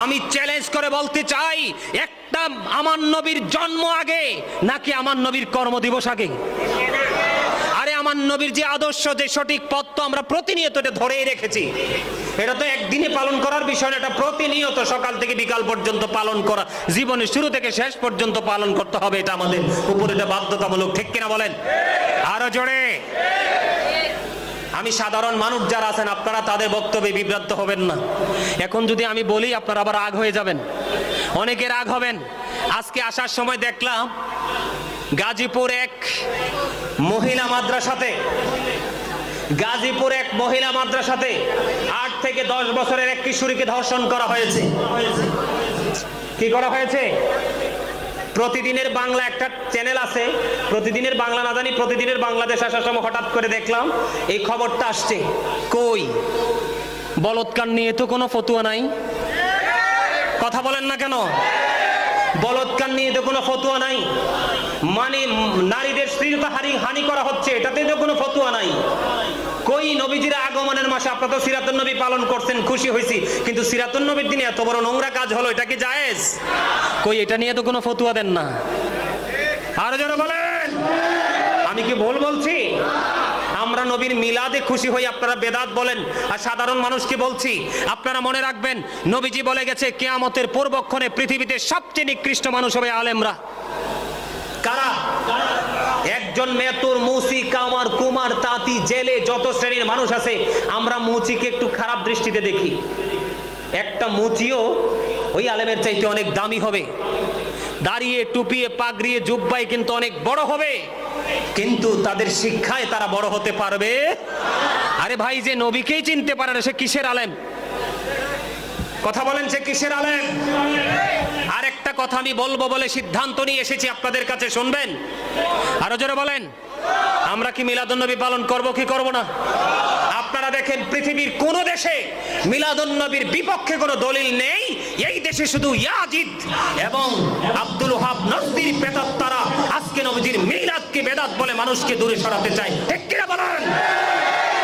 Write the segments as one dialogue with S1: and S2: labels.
S1: আমি চ্যালেঞ্জ করে বলতে চাই, একটা আমার নবীর জন্ম আগে নাকি আমার নবীর কর্মদিবস আগে? আরে আমার নবীর যে আদর্শ, যে সঠিক পথ তো আমরা প্রতিনিয়ত এটা ধরেই রেখেছি। এটা তো একদিনে পালন করার বিষয় না, এটা প্রতিনিয়ত সকাল থেকে বিকাল পর্যন্ত পালন করা, জীবনের শুরু থেকে শেষ পর্যন্ত পালন করতে হবে, এটা আমাদের উপর, এটা বাধ্যতামূলক। ঠিক কিনা বলেন? আরো জোরে। আমি সাধারণ মানুষ যারা আছেন আপনারা তাদের বক্তব্যে বিভ্রান্ত হবেন না। এখন যদি আমি বলি আপনারা আবার রাগ হয়ে যাবেন, অনেকে রাগ হবেন। আজকে আসার সময় দেখলাম গাজীপুর এক মহিলা মাদ্রাসাতে, 8 থেকে 10 বছরের এক কিশোরীকে ধর্ষণ করা হয়েছে। কি করা হয়েছে? প্রতিদিনের বাংলা একটা চ্যানেল আছে, প্রতিদিনের বাংলা না জানি, প্রতিদিনের বাংলাদেশ আসার সময় হঠাৎ করে দেখলাম এই খবরটা আসছে। কই বলৎকার নিয়ে তো কোনো ফতুয়া নাই, কথা বলেন না কেন? বলৎকার নিয়ে তো কোনো ফতুয়া নাই, মানে নারীদের শ্লীলতা হানি করা হচ্ছে, এটাতে তো কোনো ফতুয়া নাই। কই নবীজির আগমনের মাসে আপনারা তো সিরাতুন নবী পালন করছেন, খুশি হয়েছি, কিন্তু সিরাতুন নবীর দিনে এত বড় নোংরা কাজ হলো, এটা কি জায়েজ? কই এটা নিয়ে তো কোনো ফতুয়া দেন না। আর যারা বলেন আমি কি ভুল বলছি? আমরা নবীর মিলাদে খুশি হই, আপনারা বেদাত বলেন। আর সাধারণ মানুষকে বলছি, আপনারা মনে রাখবেন নবীজি বলে গেছে কিয়ামতের পূর্বক্ষণে পৃথিবীতে সবচেয়ে নিকৃষ্ট মানুষ হবে আলেমরা। কারা? একজন মেতুর, মুসি, কামার, কুমার, তাঁতি, জেলে, যত শ্রেণীর মানুষ আছে আমরা মুচিকে একটু খারাপ দৃষ্টিতে দেখি। একটা মুচিও ওই আলেমের চাইতে অনেক দামি হবে, দাঁড়িয়ে টুপিয়ে পাগড়িয়ে জুব্বাই কিন্তু অনেক বড় হবে, কিন্তু তাদের শিক্ষায় তারা বড় হতে পারবে। আরে ভাই, যে নবীকেই চিনতে পারে না সে কিসের আলেম? কথা বলেন, সে কিসের আলেম? আর একটা কথা আমি বলবো বলে সিদ্ধান্ত নিয়ে এসেছি, আপনাদের কাছে শুনবেন। আরো জোরে বলেন, আমরা কি মিলাদুন নবী পালন করব কি করব না? আপনারা দেখেন পৃথিবীর কোন দেশে মিলাদুন নবীর বিপক্ষে কোনো দলিল নেই। এই দেশে শুধু ইয়াজিদ এবং আব্দুল ওহাব নজদির বেদাত্তারা আজকে নবীজির মিলাদকে বেদাত বলে মানুষকে দূরে সরাতে চায়। ঠিক কিনা বলেন?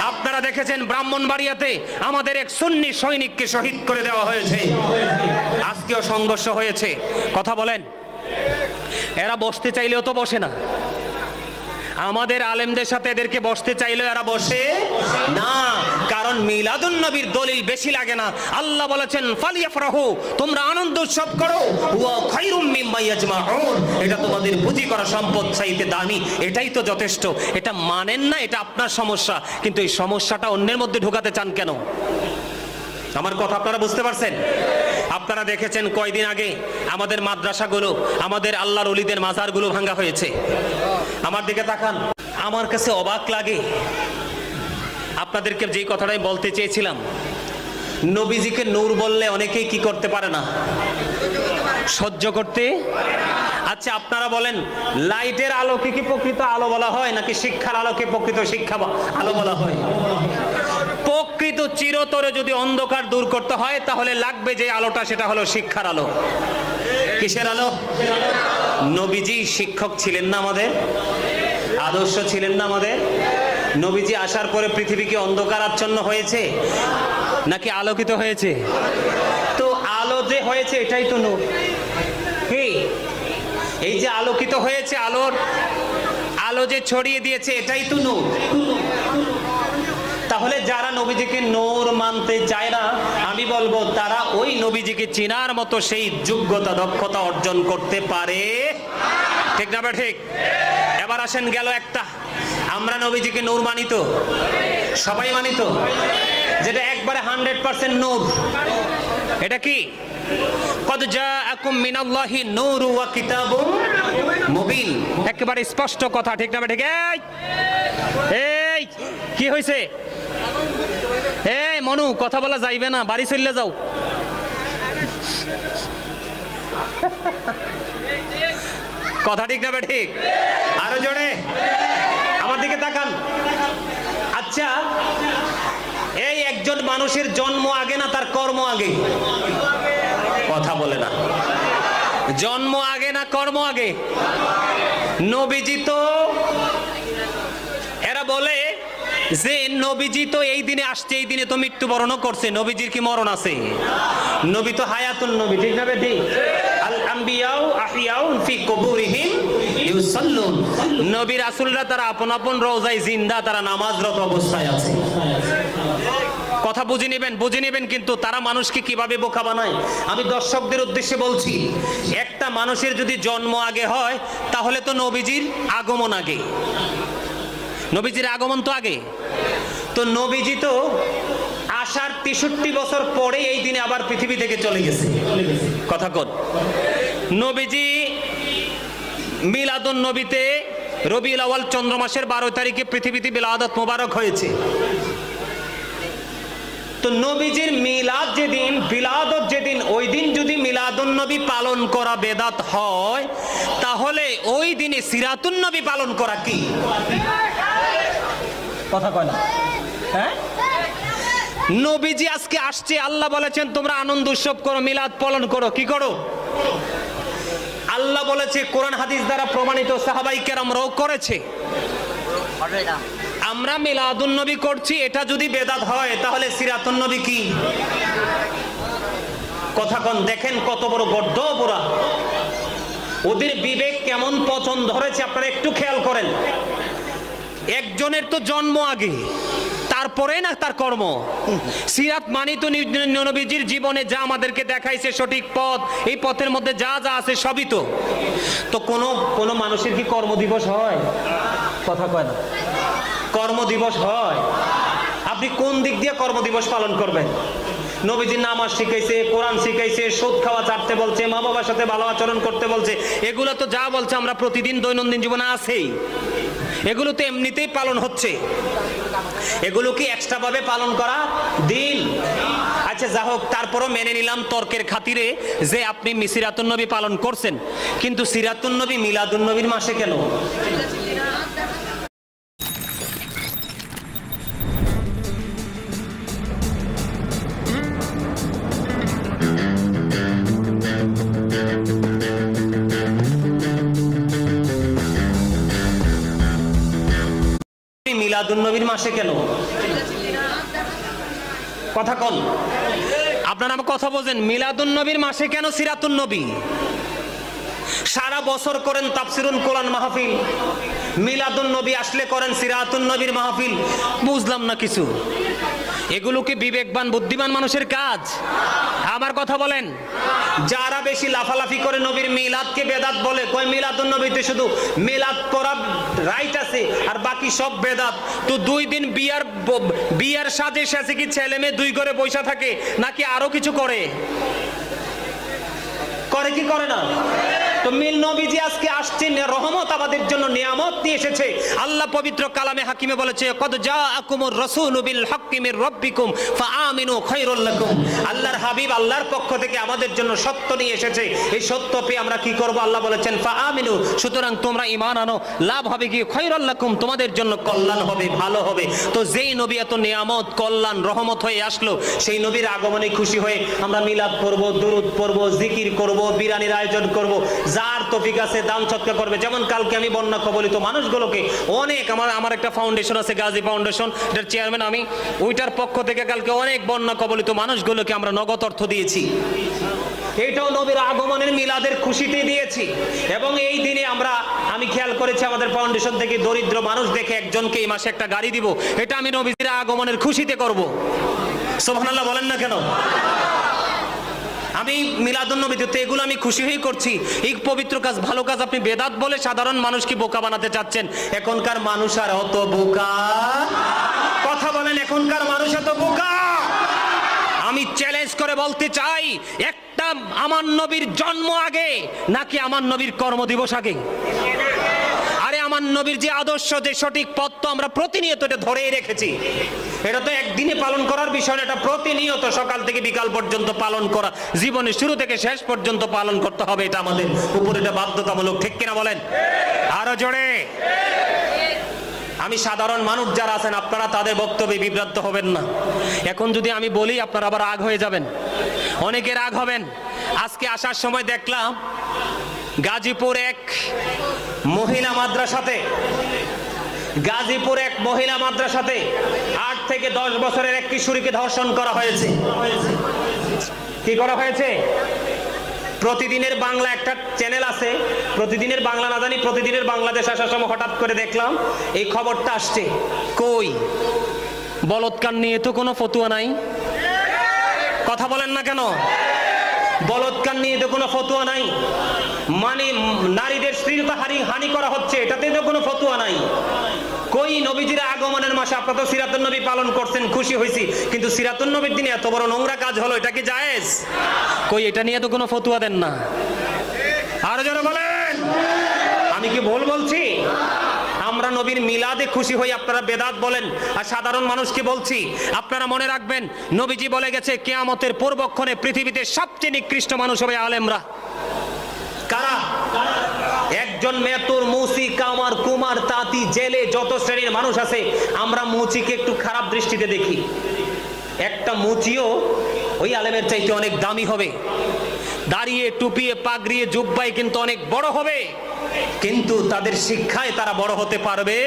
S1: আপনারা দেখেছেন ব্রাহ্মণবাড়িয়াতে আমাদের এক সুন্নি সৈনিককে শহীদ করে দেওয়া হয়েছে, আজকেও সংঘর্ষ হয়েছে। কথা বলেন, এরা বসতে চাইলেও তো বসে না। আমাদের আলেমদের সাথে এদেরকে বসতে চাইলেও এরা বসে না, কারণ মিলাদুন নবীর দলিল বেশি লাগে না। আল্লাহ বলেছেন ফালিয়াফরাহু, তোমরা আনন্দ উৎসব করো, ওয়া খায়রুম মিম্মা ইয়াজমাউন, এটা তোমাদের পুঁজি করা সম্পদ চাইতে দামি, এটাই তো যথেষ্ট। এটা মানেন না, এটা আপনার সমস্যা, কিন্তু এই সমস্যাটা অন্যের মধ্যে ঢোকাতে চান কেন? আমার কথা আপনারা বুঝতে পারছেন? আপনারা দেখেছেন কয়দিন আগে আমাদের মাদ্রাসাগুলো, আমাদের আল্লাহর ওলিদের মাজারগুলো ভাঙা হয়েছে। আমার দিকে তাকান, আমার কাছে অবাক লাগে। আপনাদেরকে যেই কথাটাই বলতে চেয়েছিলাম, নবীজিকে নূর বললে অনেকেই কি করতে পারে না, সহ্য করতে। আচ্ছা আপনারা বলেন, লাইটের আলোকে কি প্রকৃত আলো বলা হয়, নাকি শিক্ষার আলোকে প্রকৃত শিক্ষা আলো বলা হয়? প্রকৃত চিরতরে যদি অন্ধকার দূর করতে হয় তাহলে লাগবে যে আলোটা, সেটা হলো শিক্ষার আলো। কিসের আলো? নবীজি শিক্ষক ছিলেন না আমাদের? আদর্শ ছিলেন না আমাদের? নবীজি আসার পরে পৃথিবী কি অন্ধকারাচ্ছন্ন হয়েছে নাকি আলোকিত হয়েছে? তো আলো যে হয়েছে এটাই তো নূর। কি এই যে আলোকিত হয়েছে, আলো যে ছড়িয়ে দিয়েছে এটাই তো নূর। তাহলে যারা নবীজিকে নূর মানতে চায় না, আমি বলবো তারা ওই নবীজিকে চিনার মতো সেই যোগ্যতা দক্ষতা অর্জন করতে পারে। ঠিক না? ঠিক। এবার আসেন, গেল একটা, আমরা নবীজিকে নূর মানি তো, সবাই মানি তো, যেটা একবারে 100% নূর। এটা কি? কদ জাআকুম মিনাল্লাহি নূরু ওয়া কিতাবুম মুবিন, একেবারে স্পষ্ট কথা। ঠিক না? ঠিক। এই কি হয়েছে? এই মনু, কথা বলা যাইবে না, বাড়ি চলে যাও। কথা ঠিক না? ঠিক। আরো জোরে আমার দিকে তাকান। আচ্ছা, এই একজন মানুষের জন্ম আগে না তার কর্ম আগে? কথা বলে না। জন্ম আগে না কর্ম আগে? নবীজি তো, এরা বলে যে নবীজি তো এই দিনে আসছে, এই দিনে তো মৃত্যুবরণও করছে, নবীজির কি মরণ আছে? নবী তো হায়াতুন নবী, ঠিক না বেঠিক? আল আম্বিয়াউ আহিয়াউন ফি কুবুরিহিম ইউসাল্লুন। নবী রাসূলরা তারা আপন আপন রওজায় জিন্দা, তারা নামাজরত অবস্থায় আছে। কথা বুঝে নেবেন কিন্তু তারা মানুষকে কিভাবে বোকা বানায়। আমি দর্শকদের উদ্দেশ্যে বলছি, একটা মানুষের যদি জন্ম আগে হয় তাহলে তো নবীজির আগমন আগে, নবীজির আগমন তো আগে। তো নবীজি তো আসার 63 বছর পরে এই দিনে আবার পৃথিবী থেকে চলে গেছে। কথা কন, নবীজি মিলাদুন নবীতে রবিউল আউয়াল চন্দ্র মাসের 12 তারিখে পৃথিবীতে বিলাদত মোবারক হয়েছে। তো নবীজির মিলাদ যেদিন, বিলাদত যেদিন, ওই দিন যদি মিলাদুন নবী পালন করা বেদাত হয়, তাহলে ওই দিনে সিরাতুন নবী পালন করা কি? কথা কয় না, হ্যাঁ? নবীজি আজকে আসছে, আল্লাহ বলেছেন তোমরা আনন্দ উৎসব করো, মিলাদ পালন করো। কি করো? আল্লাহ বলেছে, কোরআন হাদিস দ্বারা প্রমাণিত, সাহাবায়ে কেরামরাও করেছে। আমরা মিলাদুন নবী করছি, এটা যদি বেদাত হয় তাহলে সিরাতুন নবী কি? কথা কন, দেখেন কত বড় গর্দ পুরা। ওদের বিবেক কেমন পচন ধরেছে আপনারা একটু খেয়াল করেন। একজনের তো জন্ম আগে, তারপরে না তার কর্ম। সিরাত মানি তো নবীজির জীবনে যা আমাদেরকে দেখাইছে সঠিক পথ, এই পথের মধ্যে যা যা আছে সবই তো। তো কোন মানুষের কি কর্মদিবস হয়? কথা কয় না, কর্মদিবস হয়? আপনি কোন দিক দিয়ে কর্মদিবস পালন করবেন? নবীজি নামাজ শিখাইছে, কোরআন শিখাইছে, সুদ খাওয়া ছাড়তে বলছে, মা বাবার সাথে ভালো আচরণ করতে বলছে। এগুলো তো যা বলছে আমরা প্রতিদিন দৈনন্দিন জীবনে আছেই, এগুলো তো এমনিতেই পালন হচ্ছে। এগুলো কি এক্সট্রা ভাবে পালন করা দিন? আচ্ছা যা হোক, তারপরও মেনে নিলাম তর্কের খাতিরে যে আপনি সিরাতুন নবী পালন করছেন, কিন্তু সিরাতুন নবী মিলাদুন নবীর মাসে কেন? মিলাদুন নবীর মাসে কেন? কথা কন, আপনারা আমার কথা বোঝেন। মিলাদুন নবীর মাসে কেন সিরাতুন নবী? সারা বছর করেন তাফসিরুল কোরআন মাহফিল, মিলাদুন নবী আসলে করেন সিরাতুন নবীর মাহফিল। বুঝলাম না কিছু। এগুলো কি বিবেকবান বুদ্ধিমান মানুষের কাজ? আমার কথা বলেন। যারা বেশি লাফালাফি করে নবীর মিলাদকে বেদাত বলে, কয় মিলাদুন নবীতে শুধু মিলাদ করা রাইট আছে আর বাকি সব বেদাত। তো 2 দিন বিয়ার সাজে সাজে কি ছেলে মেয়ে 2 ঘরে বসে থাকে নাকি আরো কিছু করে? করে কি করে না? তো মিল নবীজি আজকে আসছেন, রহমত আমাদের জন্য নিয়ামত নিয়ে এসেছে। আল্লাহ পবিত্র কালামে হাকিমে বলেছে, কদ জাআকুমুর রাসূলু বিল হাক্কি মির রাব্বিকুম ফাআমিনু খায়রুল লাকুম। আল্লাহর হাবিব আল্লাহর পক্ষ থেকে আমাদের জন্য সত্য নিয়ে এসেছে। এই সত্য পেয়ে আমরা কি করব? আল্লাহ বলেছেন ফাআমিনু, সুতরাং তোমরা ঈমান আনো, লাভ হবে কি? খায়রুল লাকুম, তোমাদের জন্য কল্যাণ হবে, ভালো হবে। তো যেই নবী এত নিয়ামত, কল্যাণ, রহমত হয়ে আসলো, সেই নবীর আগমনে খুশি হয়ে আমরা মিলাদ করব, দুরূদ পড়ব, জিকির করব, বিরানির আয়োজন করব। যার তৌফিক আছে দান সদকা করবে। যেমন কালকে আমি বন্যা কবলিত মানুষগুলোকে অনেক, আমার একটা ফাউন্ডেশন আছে, গাজী ফাউন্ডেশন, এটার চেয়ারম্যান আমি। ওইটার পক্ষ থেকে কালকে অনেক বন্যা কবলিত মানুষগুলোকে আমরা নগদ অর্থ দিয়েছি। এটাও নবীর আগমনের মিলাদের খুশিতে দিয়েছি। এবং এই দিনে আমি খেয়াল করেছি আমাদের ফাউন্ডেশন থেকে দরিদ্র মানুষ দেখে একজনকে এই মাসে একটা গাড়ি দিব। এটা আমি নবীর আগমনের খুশিতে করব। সুবহানাল্লাহ বলেন না কেন? আমি মিলাদুন নবীতে তো এগুলো আমি খুশি হয়ে করছি। এই পবিত্র কাজ, ভালো কাজ আপনি বেদাত বলে সাধারণ মানুষকে বোকা বানাতে চাচ্ছেন। এখনকার মানুষ আর অত বোকা? কথা বলেন, এখনকার মানুষ এত বোকা? আমি চ্যালেঞ্জ করে বলতে চাই, একটা আমার নবীর জন্ম আগে নাকি আমার নবীর কর্মদিবস আগে? আরে আমার নবীর যে আদর্শ, যে সঠিক পথ তো আমরা প্রতিনিয়ত এটা ধরেই রেখেছি। এটা তো একদিনে পালন করার বিষয় না, এটা প্রতিনিয়ত সকাল থেকে বিকাল পর্যন্ত পালন করা, জীবনের শুরু থেকে শেষ পর্যন্ত পালন করতে হবে। এটা আমাদের উপর, এটা বাধ্যতামূলক। ঠিক কিনা বলেন? আরো জোরে। আমি সাধারণ মানুষ যারা আছেন, আপনারা তাদের বক্তব্যে বিভ্রান্ত হবেন না। এখন যদি আমি বলি আপনারা আবার রাগ হয়ে যাবেন, অনেকে রাগ হবেন। আজকে আসার সময় দেখলাম গাজীপুর এক মহিলা মাদ্রাসাতে গাজীপুর এক মহিলা মাদ্রাসাতে 8 থেকে 10 বছরের এক কিশোরীকে ধর্ষণ করা হয়েছে। কি করা হয়েছে? প্রতিদিনের বাংলা একটা চ্যানেল আছে, প্রতিদিনের বাংলা না জানি প্রতিদিনের বাংলাদেশ আসার সময় হঠাৎ করে দেখলাম এই খবরটা আসছে। কই বলৎকার নিয়ে তো কোনো ফতুয়া নাই, কথা বলেন না কেন? বলৎকার নিয়ে তো কোনো ফতুয়া নাই, মানে নারীদের শ্লীলতা হানি করা হচ্ছে, এটাতে তো কোনো ফতুয়া নাই। কই নবীজির আগমনের মাসে আপনারা তো সিরাতুন নবী পালন করছেন, খুশি হয়েছি, কিন্তু সিরাতুন নবীর দিনে এত বড় নোংরা কাজ হলো, এটা কি জায়েজ? কই এটা নিয়ে তো কোনো ফতুয়া দেন না। আর যারা বলেন আমি কি ভুল বলছি? আমরা নবীর মিলাদে খুশি হই, আপনারা বেদাত বলেন। আর সাধারণ মানুষকে বলছি, আপনারা মনে রাখবেন নবীজি বলে গেছে কিয়ামতের পূর্বক্ষণে পৃথিবীতে সবচেয়ে নিকৃষ্ট মানুষ হবে আলেমরা। কারা? একজন মেতুর, মুসি, কামার, কুমার, তাঁতি, জেলে যত শ্রেণীর মানুষ আছে, আমরা মুচিকে একটু খারাপ দৃষ্টিতে দেখি। একটা মুচিও ওই আলেমের চাইতে অনেক দামি হবে, দাঁড়িয়ে টুপিয়ে পাগড়িয়ে জুব্বাই কিন্তু অনেক বড় হবে, কিন্তু তাদের শিক্ষায় তারা বড় হতে পারবে।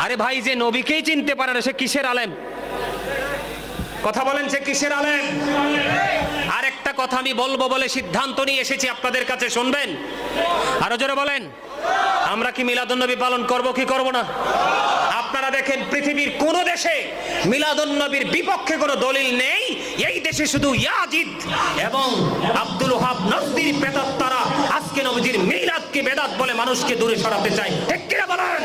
S1: আরে ভাই, যে নবীকেই চিনতে পারে না সে কিসের আলেম? কথা বলেন, সে কিসের আলেম? আর একটা কথা আমি বলবো বলে সিদ্ধান্ত নিয়ে এসেছি, আপনাদের কাছে শুনবেন। আরো জোরে বলেন, আমরা কি মিলাদুন নবী পালন করব কি করব না? আপনারা দেখেন পৃথিবীর কোন দেশে মিলাদুন নবীর বিপক্ষে কোনো দলিল নেই। এই দেশে শুধু ইয়াজিদ এবং আব্দুল ওহাব নজদির বেদাত তারা আজকে নবীজির মিলাদকে বেদাত বলে মানুষকে দূরে সরাতে চায়, ঠিক কিনা বলেন?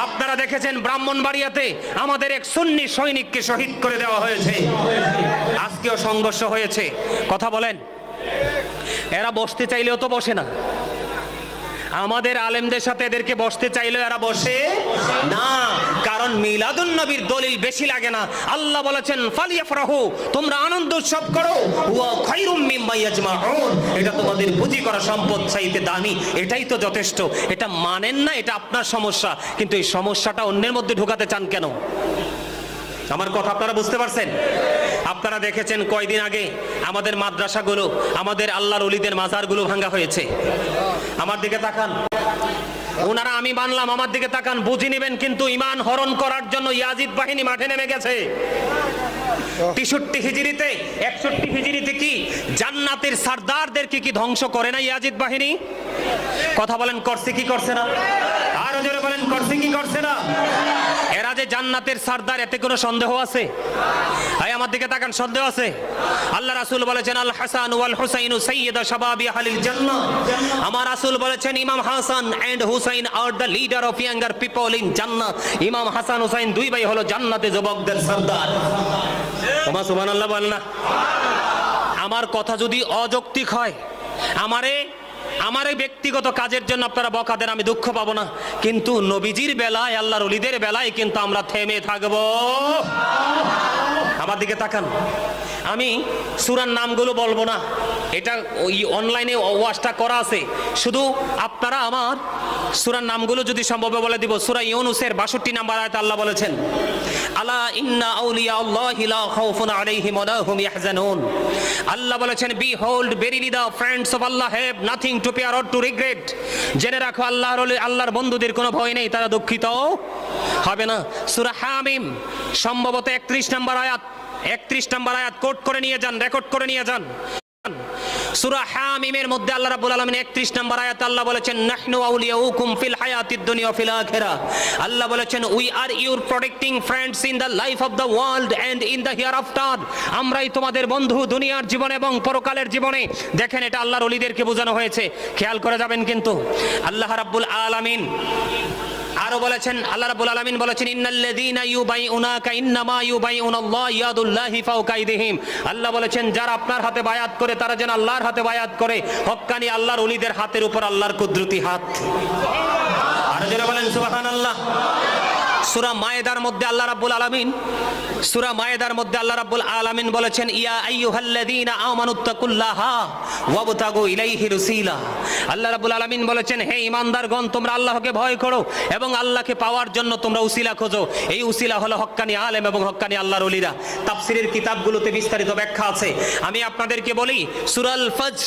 S1: আপনারা দেখেছেন ব্রাহ্মণবাড়িয়াতে আমাদের এক সুন্নি সৈনিককে শহীদ করে দেওয়া হয়েছে, আজকেও সংঘর্ষ হয়েছে। কথা বলেন, এরা বসতে চাইলেও তো বসে না। আমাদের আলেমদের সাথে এদেরকে বসতে চাইলেও এরা বসে না, কারণ মিলাদুন নবীর দলিল বেশি লাগে না। আল্লাহ বলেছেন ফালিয়াফরাহু, তোমরা আনন্দ উৎসব করো, ওয়া খায়রুম মিম্মা ইয়াজমাউন, এটা তোমাদের পুঁজি করা সম্পদ চাইতে দামি, এটাই তো যথেষ্ট। এটা মানেন না, এটা আপনার সমস্যা, কিন্তু এই সমস্যাটা অন্যের মধ্যে ঢোকাতে চান কেন? আমার কথা আপনারা বুঝতে পারছেন? আপনারা দেখেছেন কয়দিন আগে আমাদের মাদ্রাসাগুলো, আমাদের আল্লাহর ওলিদের মাজারগুলো ভাঙা হয়েছে। আমার দিকে তাকান, ওনারা আমি মানলাম, আমার দিকে তাকান, বুঝে নেবেন। কিন্তু ঈমান হরণ করার জন্য ইয়াজিদ বাহিনী মাঠে নেমে গেছে। 63 হিজরিতে 61 হিজরিতে কি জান্নাতের সরদারদেরকে কি ধ্বংস করে না ইয়াজিদ বাহিনী? কথা বলেন, করছে কি করছে না? আরো জোরে বলেন, করছে কি করছে না? এরা যে জান্নাতের সরদার, এতে কোনো সন্দেহ আছে? ভাই আমার দিকে তাকান, সন্দেহ আছে? আল্লাহ রাসূল বলেছেন আল হাসান ওয়াল হুসাইন সাইয়্যিদা শাবাবি আহলিল জান্নাহ। আমার রাসূল বলেছেন imam Hasan and Hussain are the leader of younger people in Jannah. Imam Hasan Hussain দুই ভাই হলো জান্নাতে যুবকদের সরদার। ওমা সুবহানাল্লাহ বলেন না। আমার কথা যদি অযৌক্তিক হয়, আমার এই ব্যক্তিগত কাজের জন্য আপনারা বকা দেন, আমি দুঃখ পাবো না, কিন্তু নবীজির বেলায়, আল্লাহর ওলিদের বেলায় কিন্তু আমরা থেমে থাকবো। আমার দিকে তাকান, আমি সূরার নামগুলো বলবো না, এটা ওই অনলাইনে ওয়াজটা করা আছে, শুধু আপনারা আমার সূরার নামগুলো যদি সম্ভব বলে দিব। সূরা ইউনূসের 62 নম্বর আয়াতে আল্লাহ বলেছেন আলা ইন্না আউলিয়া আল্লাহি লা খাউফুন আলাইহিম ওয়া লা হুম ইয়াহজানুন। আল্লাহ বলেছেন behold verily the friends of Allah have nothing to fear or two regret. জেনে রাখো আল্লাহর বন্ধুদের কোনো ভয় নেই, তারা দুঃখিত হবে না। সূরা হামিম সম্ভবত 31 নম্বর আয়াত কোট করে নিয়ে যান, রেকর্ড করে নিয়ে যান। সূরা হামিমের মধ্যে আল্লাহ রাব্বুল আলামিন 31 নম্বর আয়াতে আল্লাহ বলেছেন নাহনু আউলিয়াউকুম ফিল হায়াতিদ দুনিয়া ওয়া ফিল আখিরাহ। আল্লাহ বলেছেন we are your protecting friends in the life of the world and in the hereafter. আমরাই তোমাদের বন্ধু দুনিয়ার জীবনে এবং পরকালের জীবনে। দেখেন, এটা আল্লাহর ওলিদেরকে বোঝানো হয়েছে, খেয়াল করে যাবেন। কিন্তু আল্লাহ রাব্বুল আলামিন আরো বলেছেন, আল্লাহ রাব্বুল আলামিন বলেছেন ইন্নাল্লাযীনা ইউবাইউনাকা ইন্নামা ইউবাইউনাল্লাহু ইয়াদুল্লাহি ফাওকা আইদিহিম। আল্লাহ বলেছেন যারা আপনার হাতে বায়াত করে তারা যেন আল্লাহর হাতে বায়াত করে। হক্কানি আল্লাহর ওলিদের হাতের উপর আল্লাহর কুদরতি হাত। আর যারা বলেন সুবহানাল্লাহ। সূরা মায়েদার মধ্যে আল্লাহ রাব্বুল আলামিন বলেছেন, ইয়া আইয়ুহাল্লাযীনা আমানুত্তাকুল্লাহা ওয়াবতাগু ইলাইহির ওসিলা। আল্লাহ রাব্বুল আলামিন বলেছেন, হে ঈমানদারগণ, তোমরা আল্লাহকে ভয় করো এবং আল্লাহকে পাওয়ার জন্য তোমরা উসিলা খোঁজো। এই উসিলা হলো হক্কানি আলেম এবং হক্কানি আল্লাহর ওলিরা। তাফসীরের কিতাবগুলোতে বিস্তারিত ব্যাখ্যা আছে। আমি আপনাদেরকে বলি, সূরা আল ফজর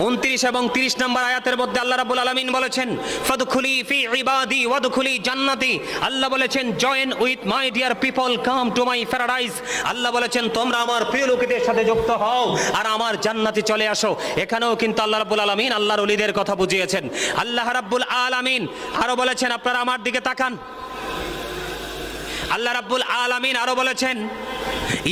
S1: 29 এবং 30 নম্বর আয়াতের মধ্যে আল্লাহ রাব্বুল আলামিন বলেছেন, ফাদখুলি ফি ইবাদি ওয়াদখুলি জান্নাতি। আল্লাহ বলেছেন, join with my dear people, come to my paradise. Allah বলেছেন, তোমরা আমার প্রিয় লোকেদের সাথে যুক্ত হও আর আমার জান্নাতে চলে আসো। এখানেও কিন্তু আল্লাহ রাব্বুল আলামিন আল্লাহর ওলিদের কথা বুঝিয়েছেন। আল্লাহ রাব্বুল আলামিন আরো বলেছেন, আপনারা আমার দিকে তাকান। আল্লাহ রাব্বুল আলামিন আরো বলেছেন,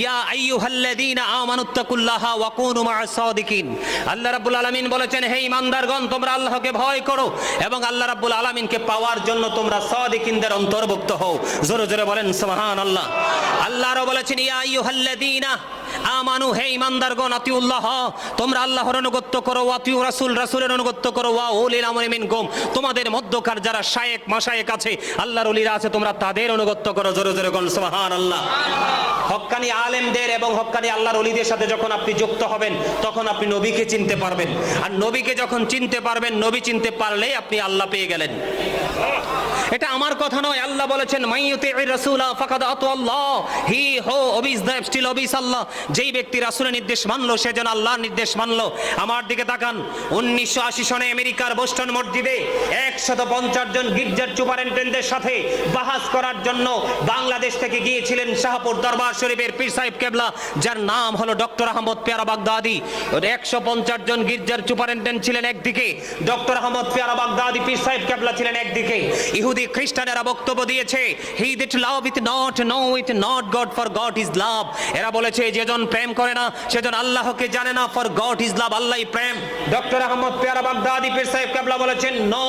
S1: ইয়া আইয়ুহাল্লাযীনা আমানুত্তাকুল্লাহা ওয়া কুনু মা'আস সাদিকিন। আল্লাহ রাব্বুল আলামিন বলেছেন, হে ঈমানদারগণ, তোমরা আল্লাহকে ভয় করো এবং আল্লাহ রাব্বুল আলামিনকে পাওয়ার জন্য তোমরা সাদিকিনদের অন্তর্ভুক্ত হও। জোরে জোরে বলেন সুবহানাল্লাহ। আল্লাহ আরো বলেছেন, ইয়া আইয়ুহাল্লাযীনা আমানু, হে ঈমানদারগণ, আতিউল্লাহ, তোমরা আল্লাহর অনুগত্য করো, ওয়া আতিউ রাসূল, রাসূলের অনুগত্য করো, ওয়া উলিল আমরি মিনকুম, তোমাদের মধ্যকার যারা শায়েখ মাশায়েখ আছে, আল্লাহর ওলিরা আছে, তোমরা তাদের অনুগত্য করো। জোরে জোরে বলেন সুবহানাল্লাহ। হক্কানি আলেমদের এবং হক্কানি আল্লাহর ওলিদের সাথে যখন আপনি যুক্ত হবেন, তখন আপনি নবীকে চিনতে পারবেন। আর নবীকে যখন চিনতে পারবেন, নবী চিনতে পারলেই আপনি আল্লাহ পেয়ে গেলেন। এটা আমার কথা নয়, আল্লাহ বলেছেন, মাইয়ুতি'ir রাসূলা ফাকাদ আতাল্লাহ, হি হো ওবিস দ্য স্টিল ওবিস আল্লাহ। যেই ব্যক্তি রাসূলের নির্দেশ মানলো, সে যেন আল্লাহর নির্দেশ মানলো। আমার দিকে তাকান। 1980 সনে আমেরিকার বোস্টন মসজিদে 150 জন গির্জার সুপারিনটেন্ডেন্টের সাথে বাহাস করার জন্য বাংলাদেশ থেকে গিয়েছিলেন শাহপুর দরবার শরীফের পীর সাহেব কেবলা, যার নাম হলো ডক্টর আহমদ পেয়ারা বাগদাদি। 150 জন গির্জার সুপারিনটেন্ডেন্ট ছিলেন একদিকে, ডক্টর আহমদ পেয়ারা বাগদাদি পীর সাহেব কেবলা ছিলেন একদিকে। ইহুদি খ্রিস্টানেরা বক্তব্য দিয়েছে, he that loveth not knoweth not God, for God is love. এরা বলেছে, যেজন প্রেম করে না সেজন আল্লাহকে জানে না, ফর গড ইজ লাভ, আল্লাহই প্রেম। ডক্টর আহমদ পেয়ারা বাগদাদি পীর সাহেব কেবলা বলেছেন, নো,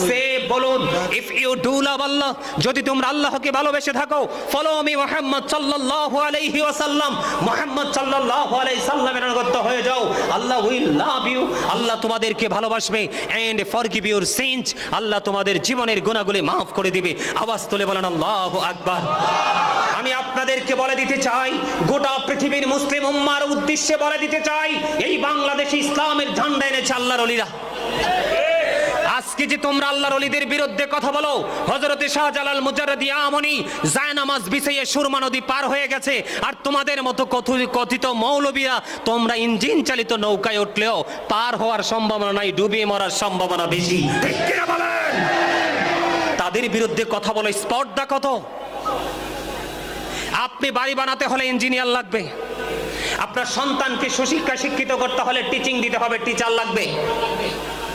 S1: সে বলুন, ইফ ইউ ডু লাভ আল্লাহ, যদি তোমরা আল্লাহকে ভালোবেসে থাকো, ফলো মি মুহাম্মদ সাল্লাল্লাহু আলাইহি ওয়াসাল্লাম, মুহাম্মদ সাল্লাল্লাহু আলাইহি সাল্লামের অনুগত হয়ে যাও, আল্লাহ উইল লাভ ইউ, আল্লাহ তোমাদেরকে ভালোবাসবে, এন্ড ফরগিভ ইউর সিনস, আল্লাহ তোমাদের জীবনের গুনাহগুলি মাফ করে দিবে। আওয়াজ তুলে বলেন আল্লাহু আকবার। আমি আপনাদেরকে বলে দিতে চাই, গোটা পৃথিবীর মুসলিম উম্মার উদ্দেশ্যে বলে দিতে চাই, এই বাংলাদেশে ইসলামের ঝান্ডা এনেছে আল্লাহর ওলিরা। আজকে যে তোমরা আল্লাহর ওলিদের বিরুদ্ধে কথা বলো, হযরতে শাহজালাল মুজাররদি আমনি জায়নামাজ বিছিয়ে সুরমা নদী পার হয়ে গেছে, আর তোমাদের মতো কথিত মৌলবীরা তোমরা ইঞ্জিন চালিত নৌকায় উঠলেও পার হওয়ার সম্ভাবনা নাই, ডুবিয়ে মরার সম্ভাবনা বেশি। ঠিক কিনা বলেন? তাদের বিরুদ্ধে কথা বলো, স্পর্ধা কত? আপনি বাড়ি বানাতে হলে ইঞ্জিনিয়ার লাগবে, আপনার সন্তানকে সুশিক্ষা শিক্ষিত করতে হলে টিচিং দিতে হবে, টিচার লাগবে।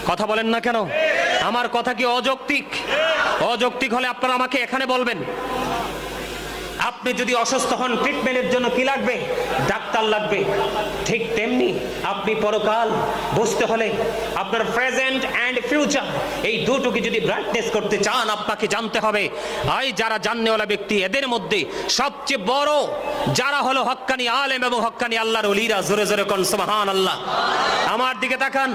S1: কথা বলেন না কেন? আমার কথা কি অযৌক্তিক? অযৌক্তিক হলে আপনারা আমাকে এখানে বলবেন। আপনি যদি অসুস্থ হন, ট্রিটমেন্টের জন্য কি লাগবে? ডাক্তার লাগবে। ঠিক তেমনি আপনি পরকাল বুঝতে হলে আপনার প্রেজেন্ট এন্ড ফিউচার, এই দুটোকে যদি ব্রাইটনেস করতে চান, আপনাকে জানতে হবে, এই যারা জাননেওয়ালা ব্যক্তি, এদের মধ্যে সবচেয়ে বড় যারা হলো হক্কানি আলেম এবং হক্কানি আল্লাহর ওলিরা। জোরে জোরে কোন সুবহানাল্লাহ। আমার দিকে তাকান।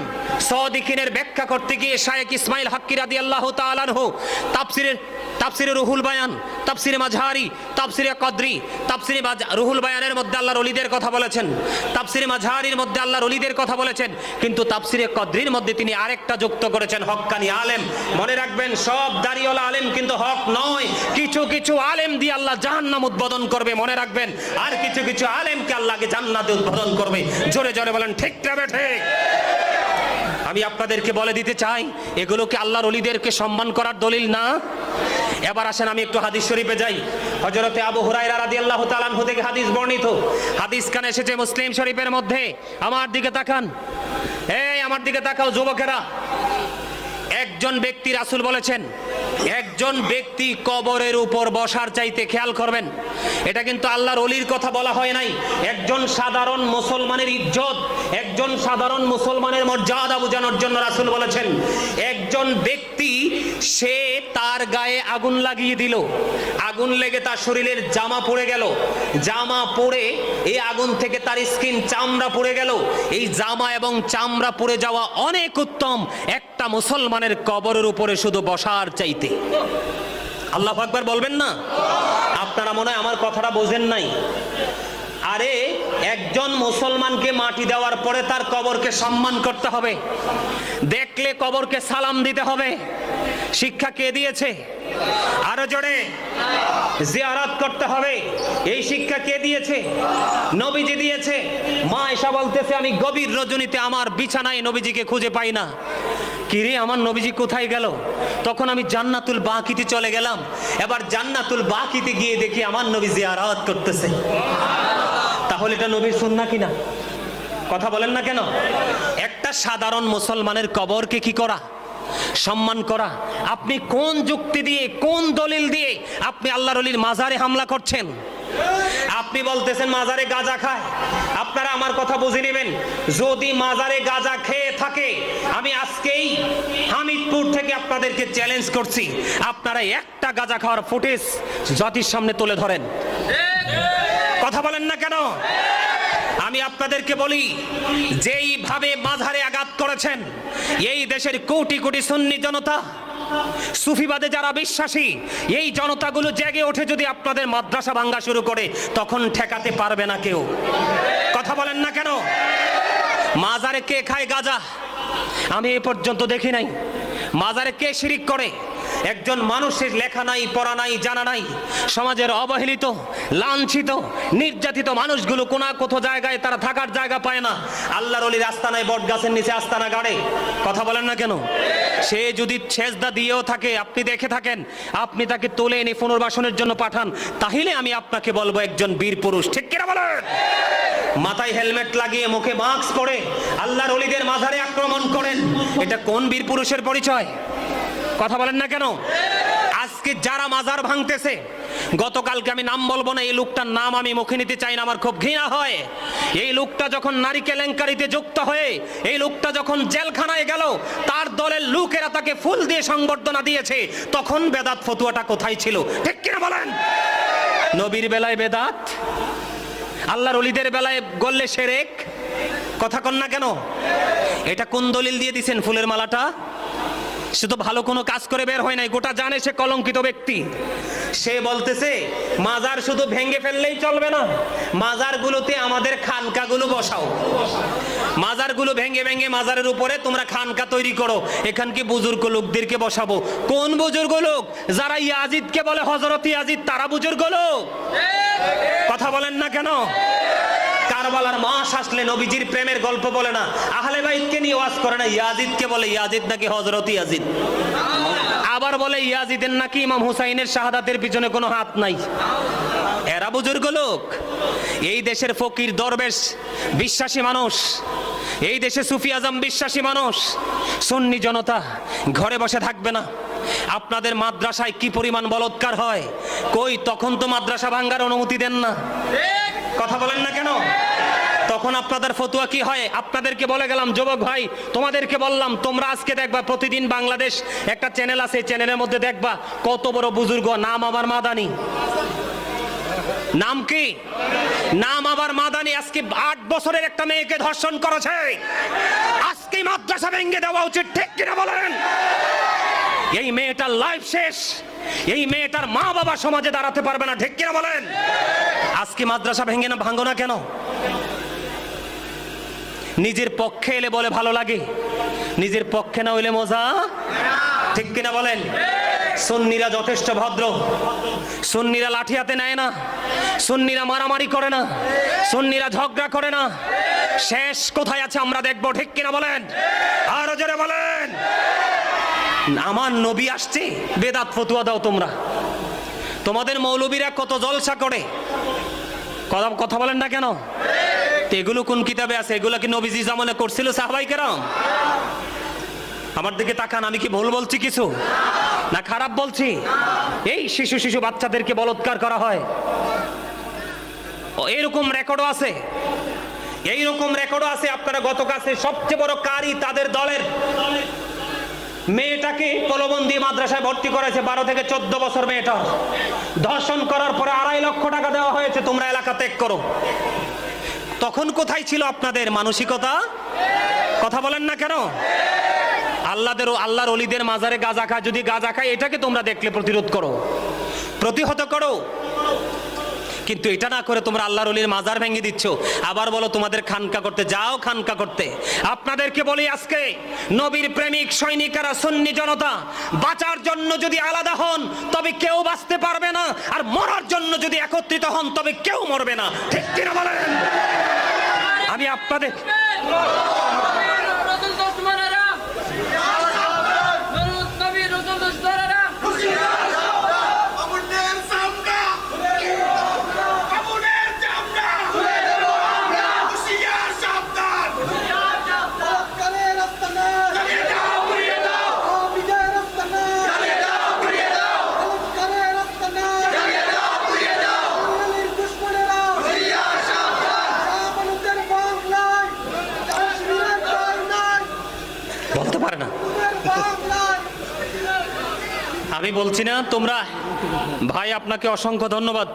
S1: সাদিকিনের ব্যাখ্যা করতে গিয়ে শায়েখ ইসমাইল হাক্কি রাদিয়াল্লাহু তাআলা আনহু তাফসিরে রুহুল বায়ান, তাফসিরে মাঝহারি, তাফসিরে কদরি, তাফসিরে রুহুল বায়ানের মধ্যে আল্লাহর ওলিদের কথা বলেছেন, তাফসিরে মাঝহারির মধ্যে আল্লাহর ওলিদের কথা বলেছেন, কিন্তু তাফসিরে কদরির মধ্যে তিনি আরেকটা যুক্ত করেছেন, হক্কানি আলেম। মনে রাখবেন, সব দাড়িওয়ালা আলেম কিন্তু হক নয়। কিছু কিছু আলেম দিয়ে আল্লাহ জাহান্নাম উদ্বোধন করবে, মনে রাখবেন, আর কিছু কিছু আলেমকে আল্লাহকে জান্নাতে উদ্বোধন করবে। জোরে জোরে বলেন ঠিক না ঠিক? আমি আপনাদেরকে বলে দিতে চাই, এগুলো কি আল্লাহর ওলিদেরকে সম্মান করার দলিল না? এবার আসেন আমি একটু হাদিস শরীফে যাই। হযরতে আবু হুরায়রা রাদিয়াল্লাহু তাআলা আনহু থেকে হাদিস বর্ণিত, হাদিস খানে এসেছে মুসলিম শরীফের মধ্যে। আমার দিকে তাকান, এই আমার দিকে তাকাও যুবকেরা। একজন ব্যক্তি, রাসূল বলেছেন, একজন ব্যক্তি কবরের উপর বসার চাইতে, খেয়াল করবেন, এটা কিন্তু আল্লাহর ওলির কথা বলা হয় নাই, একজন সাধারণ মুসলমানের ইজ্জত, একজন সাধারণ মুসলমানের মর্যাদা বোঝানোর জন্য রাসূল বলেছেন, একজন ব্যক্তি সে তার গায়ে আগুন লাগিয়ে দিল, আগুন লেগে তার শরীরের জামা পুড়ে গেল, জামা পুড়ে এই আগুন থেকে তার স্কিন, চামড়া পুড়ে গেল। এই জামা এবং চামড়া পুড়ে যাওয়া অনেক উত্তম একটা মুসলমানের কবরের উপরে শুধু বসার চাইতে। আল্লাহু আকবার বলবেন না? আপনারা মনে হয় আমার কথাটা বোঝেন নাই। আরে একজন মুসলমানকে মাটি দেওয়ার পরে তার কবরকে সম্মান করতে হবে, দেখলে কবরকে সালাম দিতে হবে। শিক্ষা কে দিয়েছে? আরো জোরে। জিয়ারত করতে হবে, এই শিক্ষা কে দিয়েছে? নবীজি দিয়েছে। মা আয়েশা বলতেছে, আমি গভীর রজনীতে আমার বিছানায় নবীজিকে খুঁজে পাই না। কিরে, আমার নবীজি কোথায় গেল? তখন আমি জান্নাতুল বাকিতে চলে গেলাম। এবার জান্নাতুল বাকিতে গিয়ে দেখি আমার নবী জিয়ারত করতেছে। তাহলে এটা নবীর সুন্নাহ কিনা? কথা বলেন না কেন? একটা সাধারণ মুসলমানের কবরকে কি করা? সম্মান করা। আপনি কোন যুক্তি দিয়ে, কোন দলিল দিয়ে আপনি আল্লাহর ওলির মাজারে হামলা করছেন? আপনি বলতেছেন মাজারে গাঁজা খায়। আপনারা আমার কথা বুঝে নেবেন, যদি মাজারে গাঁজা খেয়ে থাকে, আমি আজকেই হামিদপুর থেকে আপনাদেরকে চ্যালেঞ্জ করছি, আপনারা একটা গাঁজা খাওয়ার ফুটেজ জাতির সামনে তুলে ধরেন। কথা বলেন না কেন? আমি আপনাদেরকে বলি, যেইভাবে মাজারে আঘাত করেছেন এই দেশের কোটি কোটি সুন্নি জনতা, সুফিবাদে যারা বিশ্বাসী, এই জনতাগুলো জেগে ওঠে যদি আপনাদের মাদ্রাসা ভাঙ্গা শুরু করে, তখন ঠেকাতে পারবে না কেউ। কথা বলেন না কেন? মাজারে কে খায় গাঁজা? আমি এ পর্যন্ত দেখি নাই। মাজারে কে শিরিক করে? একজন মানুষের লেখা নাই, পড়া নাই, জানা নাই, সমাজের অবহেলিত, লাঞ্ছিত, নির্যাতিত মানুষগুলো কোথাও জায়গায় তারা থাকার জায়গা পায় না। আল্লাহর ওলির আস্তানায়, বট গাছের নিচে আস্তানা গাড়ে। কথা বলেন না কেন? সে যদি সেজদা দিয়েও থাকে, আপনি দেখে থাকেন, আপনি তাকে তুলে এনে পুনর্বাসনের জন্য পাঠান, তাহলে আমি আপনাকে বলবো একজন বীর পুরুষ। ঠিক কিনা বলেন? মাথায় হেলমেট লাগিয়ে, মুখে মাস্ক পরে আল্লাহর ওলিদের মাজারে আক্রমণ করেন, এটা কোন বীর পুরুষের পরিচয়? কথা বলেন না কেন? আজকে যারা মাজার ভাঙতেছে, গতকালকে আমি নাম বলবো না, এই লোকটার নাম আমি মুখে নিতে চাই না, আমার খুব ঘৃণা হয়। এই লোকটা যখন নারী কেলেঙ্কারিতে যুক্ত হয়ে, এই লোকটা যখন জেলখানায় গেল, তার দলের লোকেরা তাকে ফুল দিয়ে সংবর্ধনা দিয়েছে, তখন বেদাত ফতুয়াটা কোথায় ছিল? ঠিক কিনা বলেন? নবীর বেলায় বেদাত, আল্লাহর ওলিদের বেলায় গল্লে শিরক। কথা কন না কেন? এটা কোন দলিল দিয়ে দিছেন ফুলের মালাটা? সে তো ভালো কোনো কাজ করে বের হয় নাই, গোটা জানে সে কলঙ্কিত ব্যক্তি। সে বলতেছে মাজার শুধু ভেঙে ফেললেই চলবে না, মাজারগুলোতে আমাদের খানকাগুলো বসাও। মাজারগুলো ভেঙে ভেঙে মাজারের উপরে তোমরা খানকা তৈরি করো, এখানকে বুজুর্গ লোকদেরকে বসাবো। কোন বুজুর্গ লোক? যারা ইয়াজিদকে বলে হযরত ইয়াজিদ, তারা বুজুর্গ লোক। কথা বলেন না কেন? কারবালার মাস আসলে নবীজির প্রেমের গল্প বলে না, আহলে বাইতকে নিয়ে ওয়াজ করে না, ইয়াজিদকে বলে ইয়াজিদ নাকি হযরত ইয়াজিদ। আবার বলে ইয়াজিদের নাকি ইমাম হুসাইনের শাহাদাতের পিছনে কোনো হাত নাই। এরা বুজুর্গ লোক। এই দেশের ফকির দরবেশ বিশ্বাসী মানুষ, এই দেশে সুফি আজম বিশ্বাসী মানুষ, সুন্নি জনতা ঘরে বসে থাকবে না। আপনাদের মাদ্রাসায় কি পরিমাণ বলৎকার হয়, কই তখন তো মাদ্রাসা ভাঙ্গার অনুমতি দেন না। কথা বলেন না কেন? তখন আপনাদের ফতুয়া কি হয়? আপনাদেরকে বলে গেলাম, যুবক ভাই তোমাদেরকে বললাম, তোমরা আজকে দেখবা প্রতিদিন বাংলাদেশ একটা চ্যানেল আছে, চ্যানেলের মধ্যে দেখবা কত বড় বুজুর্গ, নাম আবার মাদানি। নাম কি? নাম আবার মাদানি। আজকে 8 বছরের একটা মেয়েকে ধর্ষণ করেছে, আজকে মাদ্রাসা ভেঙে দেওয়া উচিত। ঠিক কিনা বলেন? এই মেয়েটার লাইফ শেষ, এই মেয়েটার মা বাবা সমাজে দাঁড়াতে পারবে না। ঠিক কিনা বলেন? আজকে মাদ্রাসা ভেঙে না, ভাঙো না কেন? নিজের পক্ষে এলে বলে ভালো লাগে, নিজের পক্ষে না হইলে মজা। ঠিক কিনা বলেন? সুন্নিরা যথেষ্ট ভদ্র, সুন্নিরা লাঠি হাতে নেয় না, সুন্নিরা মারামারি করে না, সুন্নিরা ঝগড়া করে না। শেষ কোথায় আছে আমরা দেখবো। ঠিক কিনা বলেন? আরো জোরে বলেন। আমার নবী আসছে, বেদাত ফতুয়া দাও তোমরা। তোমাদের মৌলবীরা কত জলসা করে, কথা বলেন না কেন? এগুলো কোন কিতাবে আছে? এগুলো কি নবীজি জামানে করছিল সাহাবায়ে কেরাম? আমার দিকে তাকান, আমি কি ভুল বলছি কিছু? না খারাপ বলছি? এই শিশু বাচ্চাদেরকে বলৎকার করা হয়, এরকম রেকর্ডও আছে, এইরকম রেকর্ডও আছে। আপনারা গত কাছে সবচেয়ে বড় কারি তাদের দলের মেয়েটাকে প্রলোভন দিয়ে মাদ্রাসায় ভর্তি করেছে, 12 থেকে 14 বছর মেয়েটা। ধর্ষণ করার পরে 2.5 লক্ষ টাকা দেওয়া হয়েছে, তোমরা এলাকা ত্যাগ করো। তখন কোথায় ছিল আপনাদের মানসিকতা? কথা বলেন না কেন? আল্লাহর ওলিদের মাজারে গাঁজা খায়, যদি গাঁজা খায় এটাকে তোমরা দেখলে প্রতিরোধ করো, প্রতিহত করো, কিন্তু এটা না করে তোমরা আল্লাহর ওলির মাজার ভেঙে দিচ্ছ। আবার বলো তোমাদের খানকা করতে, যাও খানকা করতে। আপনাদেরকে বলি আজকে নবীর প্রেমিক সৈনিকেরা, সুন্নি জনতা, বাঁচার জন্য যদি আলাদা হন তবে কেউ বাঁচতে পারবে না, আর মরার জন্য যদি একত্রিত হন তবে কেউ মরবে না। ঠিক কিনা বলেন? আমি আপনাদের বলতে পারে না, আমি বলছি না তোমরা। ভাই আপনাকে অসংখ্য ধন্যবাদ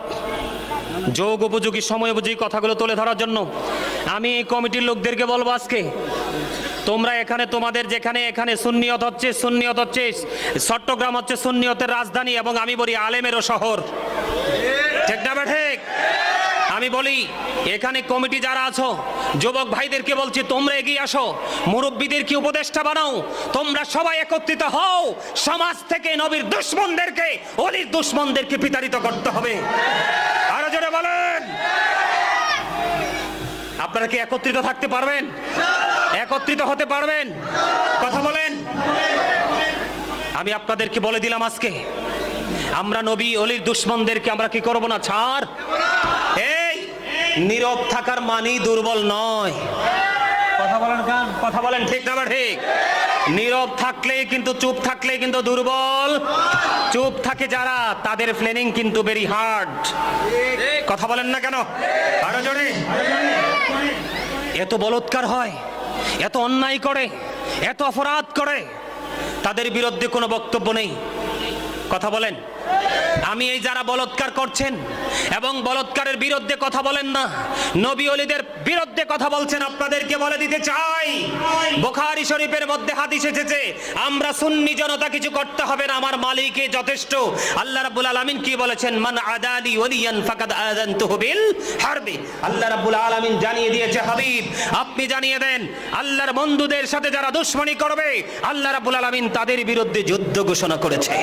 S1: যোগ উপযোগী সময় উপযোগী কথাগুলো তুলে ধরার জন্য। আমি এই কমিটির লোকদেরকে বলবো আজকে তোমরা এখানে তোমাদের যেখানে এখানে সুন্নিয়ত হচ্ছে চট্টগ্রাম হচ্ছে সুন্নিয়তের রাজধানী, এবং আমি বলি আলেমেরও শহর। ঠিক না ঠিক? আমি বলি এখানে কমিটি যারা আছো, যুবক ভাইদেরকে বলছি তোমরা এগিয়ে আসো, মুরব্বীদেরকে উপদেষ্টা বানাও, তোমরা সবাই একত্রিত হও। সমাজ থেকে নবীর দুশমনদেরকে, ওলির দুশমনদেরকে বিতাড়িত করতে হবে। আরো জোরে বলেন, আপনারা কি একত্রিত থাকতে পারবেন? একত্রিত হতে পারবেন? কথা বলেন। আমি আপনাদেরকে বলে দিলাম আজকে আমরা নবী ওলির দুশমনদেরকে আমরা কি করব না, ছাড়। এই নীরব থাকার মানেই দুর্বল নয়। কথা বলেন কান, কথা বলেন, ঠিক না ঠিক? নীরব থাকলে কিন্তু, চুপ থাকলে কিন্তু দুর্বল। চুপ থাকে যারা, তাদের প্ল্যানিং কিন্তু ভেরি হার্ড। কথা বলেন না কেন? আরো জোরে। এত বলৎকার হয়, এত অন্যায় করে, এত অপরাধ করে, তাদের বিরুদ্ধে কোনো বক্তব্য নেই। কথা বলেন। আমি এই যারা বলৎকার করছেন এবং বলৎকারের বিরুদ্ধে কথা বলেন না, নবী ওলিদের বিরুদ্ধে কথা বলছেন, আপনাদেরকে বলে দিতে চাই বুখারী শরীফের মধ্যে হাদিস এসেছে আমরা সুন্নি জনতা কিছু করতে হবে না, আমার মালিকই যথেষ্ট। আল্লাহ রাব্বুল আলামিন কি বলেছেন? মান আদালি ওলিয়ান ফাকাদ আযানতুহু বিল হারবি। আল্লাহ রাব্বুল আলামিন জানিয়ে দিয়েছে, হাবিব আপনি জানিয়ে দেন আল্লাহর বন্ধুদের সাথে যারা দুশমনি করবে আল্লাহ রাব্বুল আলামিন তাদের বিরুদ্ধে যুদ্ধ ঘোষণা করেছে।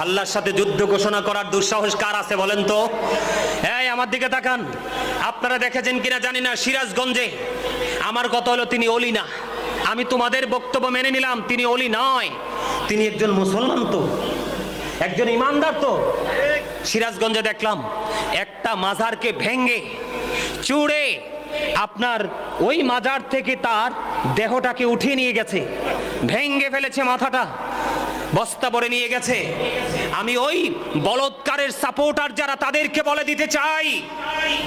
S1: আল্লাহর সাথে যুদ্ধ ঘোষণা করার দুঃসাহস কার আছে বলেন তো? এই আমার দিকে তাকান। আপনারা দেখেছেন কিনা জানি না, সিরাজগঞ্জে আমার কথা হলো তিনি ওলি না। আমি তোমাদের বক্তব্য মেনে নিলাম, তিনি ওলি নয়, তিনি একজন মুসলমান, তো একজন ইমানদার। তো সিরাজগঞ্জে দেখলাম একটা মাজারকে ভেঙ্গে চুড়ে আপনার ওই মাজার থেকে তার দেহটাকে উঠিয়ে নিয়ে গেছে, ভেঙ্গে ফেলেছে, মাথাটা বস্তা ভরে নিয়ে গেছে। আমি ওই বলৎকারের সাপোর্টার যারা, তাদেরকে বলে দিতে চাই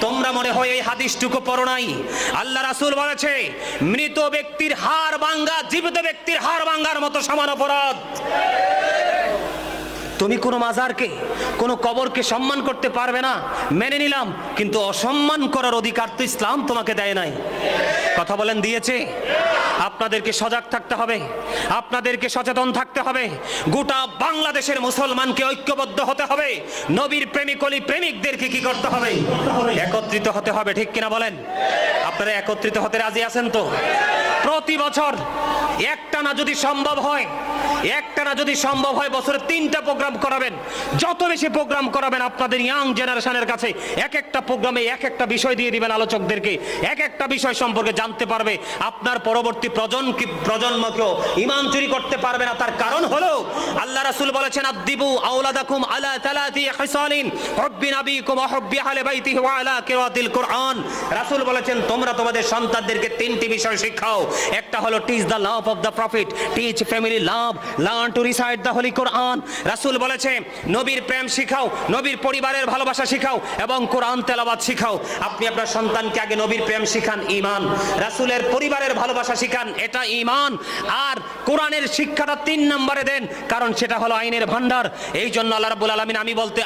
S1: তোমরা মনে হয় এই হাদিসটুকু পড়ো নাই। আল্লাহ রাসূল বলেছে মৃত ব্যক্তির হাড় ভাঙা জীবিত ব্যক্তির হাড় ভাঙার মতো সমান অপরাধ। তুমি কোনো মাজারকে, কোনো কবরকে সম্মান করতে পারবে না, মেনে নিলাম, কিন্তু অসম্মান করার অধিকার তো ইসলাম তোমাকে দেয় নাই। কথা বলেন, দিয়েছে? আপনাদেরকে সজাগ থাকতে হবে, আপনাদেরকে সচেতন থাকতে হবে। গোটা বাংলাদেশের মুসলমানকে ঐক্যবদ্ধ হতে হবে। নবীর প্রেমিক ওলি প্রেমিকদেরকে কি করতে হবে? একত্রিত হতে হবে। ঠিক কিনা বলেন? আপনারা একত্রিত হতে রাজি আছেন তো? প্রতি বছর একটানা যদি সম্ভব হয় বছরে 3টা প্রোগ্রাম করাবেন। যত বেশি প্রোগ্রাম করাবেন আপনাদের ইয়াং জেনারেশনের কাছে এক একটা প্রোগ্রামে এক একটা বিষয় দিয়ে দিবেন, আলোচকদেরকে এক একটা বিষয় সম্পর্কে জানতে পারবে। আপনার পরবর্তী প্রজন্মকেও ইমান চুরি করতে পারবে না। তার কারণ হলো আল্লাহ রাসূল বলেছেন আদিবু আওলাদাকুম আলা তালাতি খিসালিন হুব্বি নবিকুম ওয়া হুব্বি আহলি বাইতিহি ওয়া আলা কিরাতিল কুরআন। রাসূল বলেছেন তোমরা তোমাদের সন্তানদেরকে 3টি বিষয় শিখাও। একটা হলো teach the love of the prophet, teach family love, learn to recite the holy Quran. রাসূল বলেছে নবীর প্রেম শিখাও, নবীর পরিবারের ভালোবাসা শিখাও এবং কোরআন তেলাওয়াত শিখাও। আপনি আপনার সন্তানকে আগে নবীর প্রেম শিখান, ঈমান, রাসূলের পরিবারের ভালোবাসা শিখান, এটা ঈমান, আর কোরআনের শিক্ষাটা 3 নম্বরে দেন, কারণ সেটা হলো আইনের ভান্ডার। এই জন্য আল্লাহ রাব্বুল আলামিন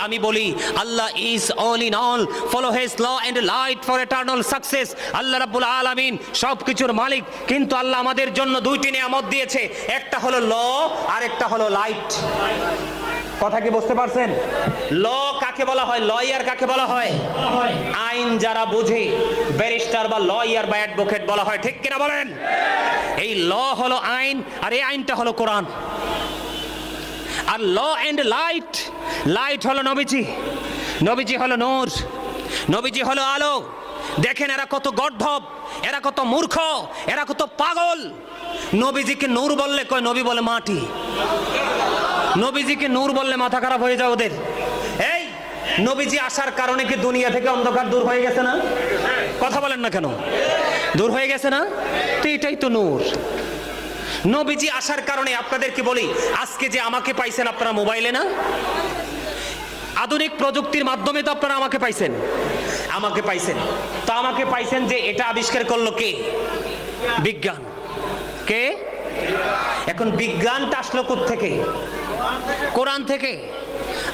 S1: আমি বলি Allah is all in all, follow his law and light for eternal success. Allah রাব্বুল আলামিন সবকিছুর মালিক, কিন্তু আল্লাহ আমাদের জন্য দুইটি নিয়ামত দিয়েছে, একটা হলো ল আর একটা হলো লাইট। কথা কি বুঝতে পারছেন? ল কাকে বলা হয়, লয়ার কাকে বলা হয়? আইন যারা বুঝে, ব্যারিস্টার বা লয়ার বা অ্যাডভোকেট বলা হয়, ঠিক কিনা বলেন? এই ল হলো আইন, আর এই আইনটা হলো কোরআন। আর ল এন্ড লাইট, লাইট হলো নবীজি, নবীজি হলো নূর, নবীজি হলো আলো। দেখেন এরা কত গর্ধব, এরা কত মূর্খ, এরা কত পাগল। নবীজিকে নূর বললে কয় নবী বলে মাটি, নবীজিকে নূর বললে মাথা খারাপ হয়ে যায় ওদের। এই নবীজি আসার কারণে কি দুনিয়া থেকে অন্ধকার দূর হয়ে গেছে না? কথা বলেন না কেন? দূর হয়ে গেছে না? তো এটাই তো নূর। নবীজি আসার কারণে আপনাদেরকে বলি, আজকে যে আমাকে পাইছেন আপনারা মোবাইলে না, আধুনিক প্রযুক্তির মাধ্যমে তো আপনারা আমাকে পাইছেন, আমাকে পাইছেন। তো আমাকে পাইছেন যে এটা আবিষ্কার করলো কে? বিজ্ঞান। কে? এখন বিজ্ঞানটা আসলো কোত্থেকে? কোরআন থেকে।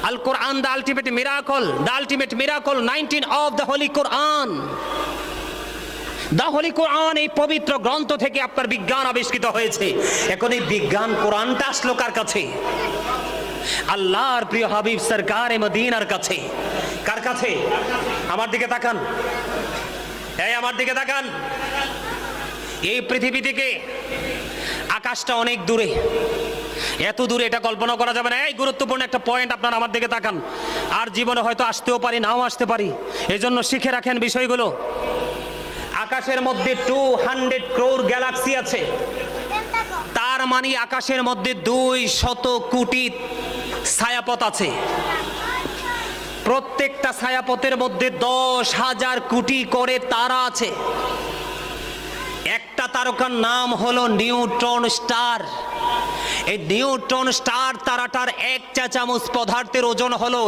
S1: আল Quran the ultimate miracle, the ultimate miracle 19 of the holy Quran. The holy Quran, এই পবিত্র গ্রন্থ থেকে আপনার বিজ্ঞান আবিষ্কৃত হয়েছে। এখন এই বিজ্ঞান কোরআনটা আসলো কার কাছে? আল্লাহর প্রিয় হাবিব সরকারে মদিনার কাছে। কার কাছে? আমার দিকে তাকান, এই আমার দিকে তাকান। এই পৃথিবী থেকে আকাশটা অনেক দূরে, এত দূরে এটা কল্পনা করা যাবে না। এই গুরুত্বপূর্ণ একটা পয়েন্ট, আপনারা আমার দিকে তাকান। আর জীবনে হয়তো আসতেও পারি, নাও আসতে পারি, এজন্য শিখে রাখেন বিষয়গুলো। আকাশের মধ্যে 200 ক্রোর গ্যালাক্সি আছে। তার মানে আকাশের মধ্যে 200 কোটি ছায়াপথ আছে। প্রত্যেকটা ছায়াপথের মধ্যে 10,000 কোটি করে তারা আছে। একটা তারকার নাম হলো নিউট্রন স্টার। এই নিউট্রন স্টার তারাটার এক চা চামচ পদার্থের ওজন হলো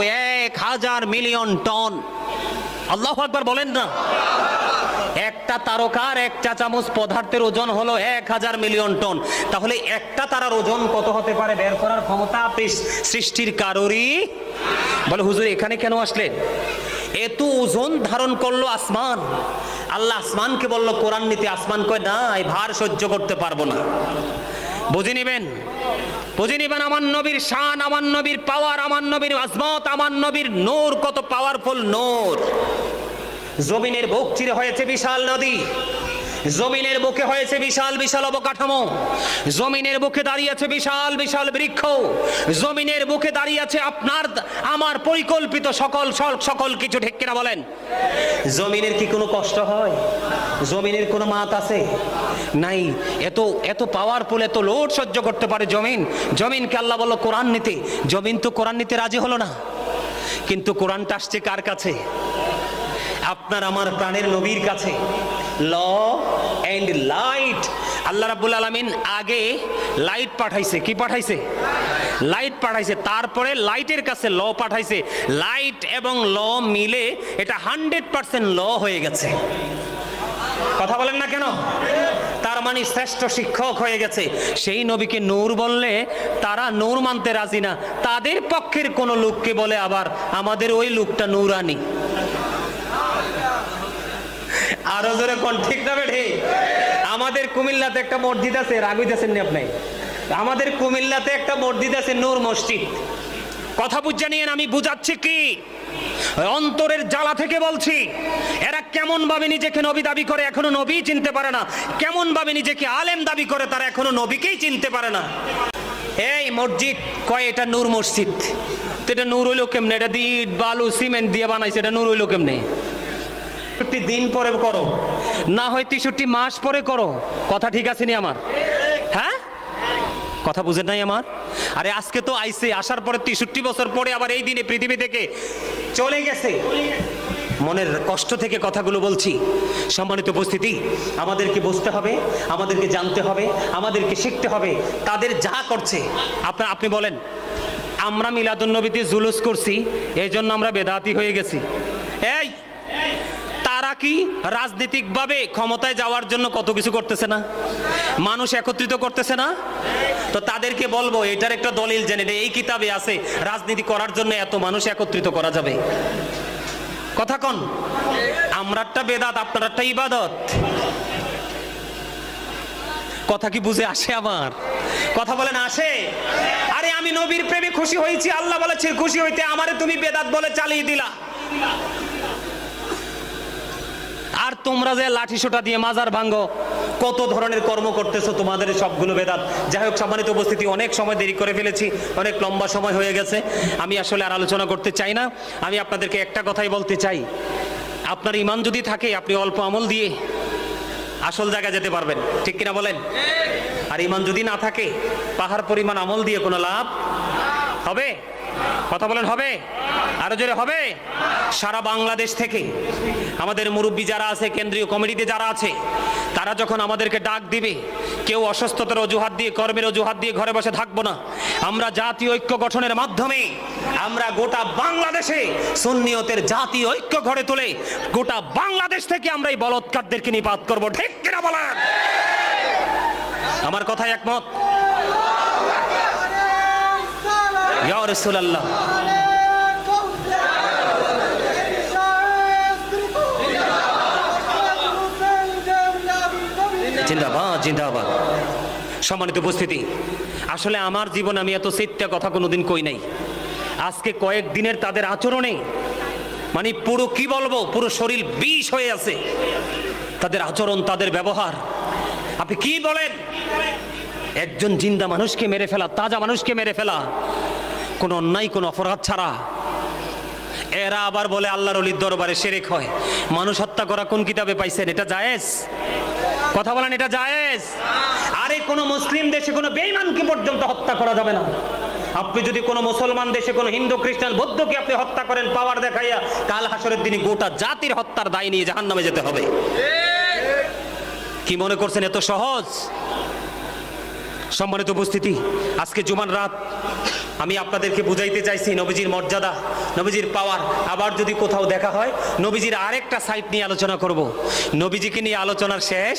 S1: 1000 মিলিয়ন টন। আল্লাহু আকবার বলেন না? একটা তারকার এক চা চামচ পদার্থের ওজন হলো 1000 মিলিয়ন টন। তাহলে একটা তারার ওজন কত হতে পারে বের করার ক্ষমতা সৃষ্টির কারোরই। বলে হুজুর এখানে কেন আসলেন? এত ওজন ধারণ করলো আসমান। আল্লাহ আসমানকে বলল কোরআন নিতে। আসমান কয় না, এই ভার সহ্য করতে পারবো না। বুঝে নিবেন, বুঝে নিবেন আমার নবীর শান, আমার নবীর পাওয়ার, আমার নবীর আজমত, আমার নবীর নূর কত পাওয়ারফুল নূর। জমিনের বুক চিরে হয়েছে বিশাল নদী, জমিনের বুকে হয়েছে বিশাল বিশাল অবকাঠামো, জমিনের বুকে দাঁড়িয়ে আছে বিশাল বিশাল বৃক্ষ, জমিনের বুকে দাঁড়িয়ে আছে আপনার আমার পরিকল্পিত সকল কিছু, ঠিক কিনা বলেন? জমিনের কি কোনো কষ্ট হয়? জমিনের কোনো মাত আছে? নাই। এত এত পাওয়ারফুল, এত লোড সহ্য করতে পারে জমিন। জমিনকে আল্লাহ বলল কোরআন নিতে। জমিন তো কোরআন নিতে রাজি হলো না। কিন্তু কোরআনটা আসছে কার কাছে? আপনার আমার প্রাণের নবীর কাছে। ল এন্ড লাইট। আল্লাহ রাব্বুল আলামিন আগে লাইট পাঠাইছে। কি পাঠাইছে? লাইট পাঠাইছে। তারপরে লাইটের কাছে ল পাঠাইছে। লাইট এবং ল মিলে এটা 100% ল হয়ে গেছে। কথা বলেন না কেন? তার মানে শ্রেষ্ঠ শিক্ষক হয়ে গেছে। সেই নবীকে নূর বললে তারা নূর মানতে রাজি না। তাদের পক্ষের কোন লোককে বলে আবার আমাদের ওই লোকটা নূরানি। আরো জোরে কোন, ঠিক না বেঠে? আমাদের কুমিল্লাতে একটা মসজিদ আছে, রাগ হইতেছেন নি আপনি? আমাদের কুমিল্লাতে একটা মসজিদ আছে, নূর মসজিদ। কথা বুঝে নিয়েন, আমি বুঝাচ্ছি কি অন্তরের জ্বালা থেকে বলছি। এরা কেমন ভাবে নিজেকে নবী দাবি করে, এখনো নবী চিনতে পারে না। কেমন ভাবে নিজেকে আলেম দাবি করে, তারা এখনো নবীকেই চিনতে পারে না। এই মসজিদ কয় এটা নূর মসজিদ। তো এটা নূর হইলো কেমনে? এটা ইট বালু সিমেন্ট দিয়ে বানাইছে, এটা নূর হইলো কেমনে? 63 দিন পরে করো, না হয় 63 মাস পরে করো। কথা ঠিক আছে নি আমার? হ্যাঁ, কথা বুঝেন নাই আমার? আরে আজকে তো আইছে, আসার পরে 63 বছর পরে আবার এই দিনে পৃথিবী থেকে চলে গেছে। মনের কষ্ট থেকে কথাগুলো বলছি। সম্মানিত উপস্থিতি, আমাদেরকে বুঝতে হবে, আমাদেরকে জানতে হবে, আমাদেরকে শিখতে হবে। তাদের যা করছে, আপনি বলেন আমরা মিলাদুন্নবীতে জুলুস করছি এই জন্য আমরা বেদাতি হয়ে গেছি। এই তারা কি রাজনৈতিকভাবে ক্ষমতায় যাওয়ার জন্য কত কিছু করতেছে না? মানুষ একত্রিত করতেছে না? তো তাদেরকে বলবো এটার একটা দলিল জেনে, এই কিতাবে আছে রাজনীতি করার জন্য এত মানুষ একত্রিত করা যাবে। কথা কন, আমরারটা বেদাত, আপনারটা ইবাদত। কথা কি বুঝে আসে? আমার কথা বলেন আসে? আরে আমি নবীর প্রেমে খুশি হয়েছি, আল্লাহ বলেছে খুশি হইতে, আমারে তুমি বেদাত বলে চালিয়ে দিলা। আর তোমরা যে লাঠি সোটা দিয়ে মাজার ভাঙ্গো, কত ধরনের কর্ম করতেছো, তোমাদের সবগুলো বেদাত। যাই হোক, সম্মানিত উপস্থিতি, অনেক সময় দেরি করে ফেলেছি, অনেক লম্বা সময় হয়ে গেছে, আমি আসলে আর আলোচনা করতে চাই না। আমি আপনাদেরকে একটা কথাই বলতে চাই, আপনার ঈমান যদি থাকে, আপনি অল্প আমল দিয়ে আসল জায়গায় যেতে পারবেন, ঠিক কিনা বলেন? আর ঈমান যদি না থাকে, পাহাড় পরিমাণ আমল দিয়ে কোনো লাভ হবে? কথা বলেন হবে? আরো জোরে হবে? সারা বাংলাদেশ থেকে আমাদের মুরব্বী যারা আছে, কেন্দ্রীয় কমিটিতে যারা আছে, তারা যখন আমাদেরকে ডাক দিবে, কেউ অসুস্থতার অজুহাত দিয়ে, কর্মের অজুহাত দিয়ে ঘরে বসে থাকবো না। আমরা জাতীয় ঐক্য গঠনের মাধ্যমে আমরা গোটা বাংলাদেশে সুন্নিয়তের জাতীয় ঐক্য গড়ে তুলে গোটা বাংলাদেশ থেকে আমরা এই বলৎকারদেরকে নিপাত করবো, ঠিক কিনা বলেন? আমার কথায় একমত? ইয়া রাসূলুল্লাহ, জিন্দাবাদ জিন্দাবাদ। সম্মানিত উপস্থিতি, আসলে আমার জীবনে আমি এত সত্যি কথা কোনোদিন কই নাই। আজকে কয়েকদিনের তাদের আচরণে মানে পুরো কি বলবো, পুরো শরীর বিষ হয়ে আছে। তাদের আচরণ, তাদের ব্যবহার, আপনি কি বলেন? একজন জিন্দা মানুষকে মেরে ফেলা, তাজা মানুষকে মেরে ফেলা, কোন অন্যায়, কোন অপরাধ ছাড়া। এরা আবার বলে আল্লাহর ওলির দরবারে শিরক হয়। মানুষ হত্যা করা কোন কিতাবে পাইছেন? এটা জায়েজ? কথা বলেন, এটা জায়েজ? আরে কোন মুসলিম দেশে কোনো বেঈমানকে পর্যন্ত হত্যা করা যাবে না। আপনি যদি কোনো মুসলমান দেশে কোনো হিন্দু, খ্রিস্টান, বৌদ্ধকে আপনি হত্যা করেন পাওয়ার দেখাইয়া, কাল হাসরের দিনে গোটা জাতির হত্যার দায় নিয়ে জাহান্নামে যেতে হবে। কি মনে করছেন এত সহজ? সম্মানিত উপস্থিতি, আজকে জুমার রাত আমি আপনাদেরকে বুঝাইতে চাইছি নবীজির মর্যাদা, নবীজির পাওয়ার। আবার যদি কোথাও দেখা হয়, নবীজির আরেকটা সাইড নিয়ে আলোচনা করব। নবীজিকে নিয়ে আলোচনার শেষ